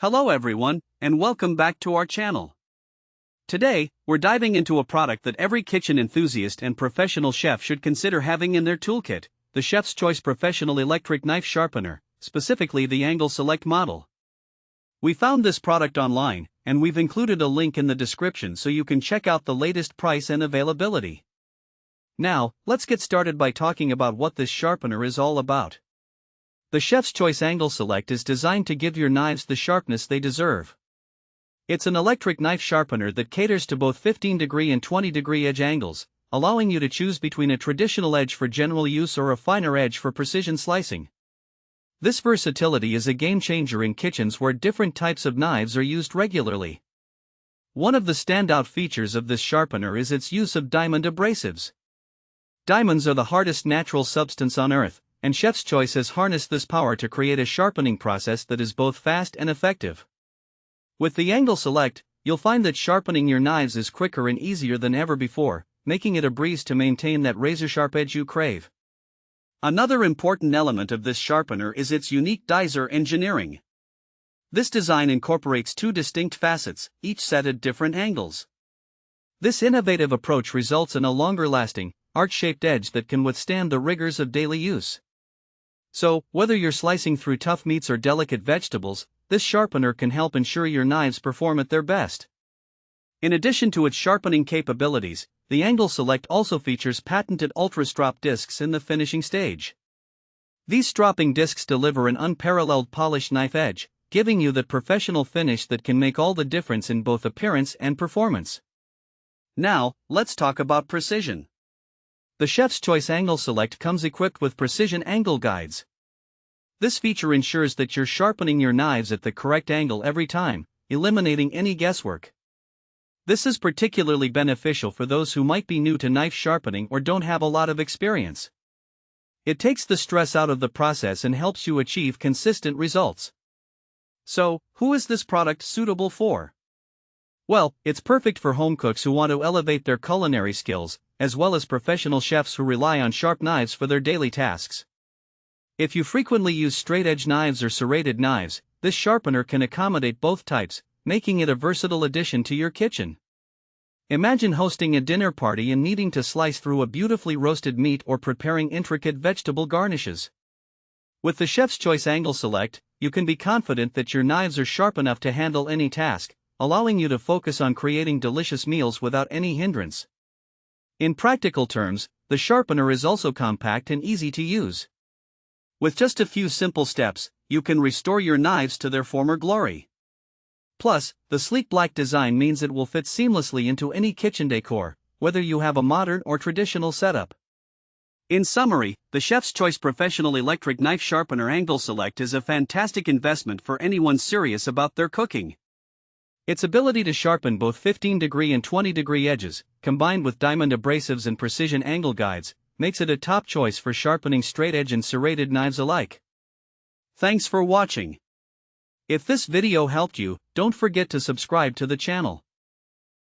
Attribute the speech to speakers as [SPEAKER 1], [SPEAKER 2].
[SPEAKER 1] Hello everyone, and welcome back to our channel. Today, we're diving into a product that every kitchen enthusiast and professional chef should consider having in their toolkit, the Chef's Choice Professional Electric Knife Sharpener, specifically the AngleSelect model. We found this product online, and we've included a link in the description so you can check out the latest price and availability. Now, let's get started by talking about what this sharpener is all about. The Chef's Choice AngleSelect is designed to give your knives the sharpness they deserve. It's an electric knife sharpener that caters to both 15-degree and 20-degree edge angles, allowing you to choose between a traditional edge for general use or a finer edge for precision slicing. This versatility is a game-changer in kitchens where different types of knives are used regularly. One of the standout features of this sharpener is its use of diamond abrasives. Diamonds are the hardest natural substance on Earth, and Chef's Choice has harnessed this power to create a sharpening process that is both fast and effective. With the AngleSelect, you'll find that sharpening your knives is quicker and easier than ever before, making it a breeze to maintain that razor-sharp edge you crave. Another important element of this sharpener is its unique dizer engineering. This design incorporates two distinct facets, each set at different angles. This innovative approach results in a longer-lasting, arch-shaped edge that can withstand the rigors of daily use. So, whether you're slicing through tough meats or delicate vegetables, this sharpener can help ensure your knives perform at their best. In addition to its sharpening capabilities, the AngleSelect also features patented ultra-strop discs in the finishing stage. These stropping discs deliver an unparalleled polished knife edge, giving you that professional finish that can make all the difference in both appearance and performance. Now, let's talk about precision. The Chef's Choice AngleSelect comes equipped with precision angle guides. This feature ensures that you're sharpening your knives at the correct angle every time, eliminating any guesswork. This is particularly beneficial for those who might be new to knife sharpening or don't have a lot of experience. It takes the stress out of the process and helps you achieve consistent results. So, who is this product suitable for? Well, it's perfect for home cooks who want to elevate their culinary skills, as well as professional chefs who rely on sharp knives for their daily tasks. If you frequently use straight-edge knives or serrated knives, this sharpener can accommodate both types, making it a versatile addition to your kitchen. Imagine hosting a dinner party and needing to slice through a beautifully roasted meat or preparing intricate vegetable garnishes. With the Chef's Choice AngleSelect, you can be confident that your knives are sharp enough to handle any task, allowing you to focus on creating delicious meals without any hindrance. In practical terms, the sharpener is also compact and easy to use. With just a few simple steps, you can restore your knives to their former glory. Plus, the sleek black design means it will fit seamlessly into any kitchen decor, whether you have a modern or traditional setup. In summary, the Chef's Choice Professional Electric Knife Sharpener AngleSelect is a fantastic investment for anyone serious about their cooking. Its ability to sharpen both 15-degree and 20-degree edges, combined with diamond abrasives and precision angle guides, makes it a top choice for sharpening straight-edge and serrated knives alike. Thanks for watching. If this video helped you, don't forget to subscribe to the channel.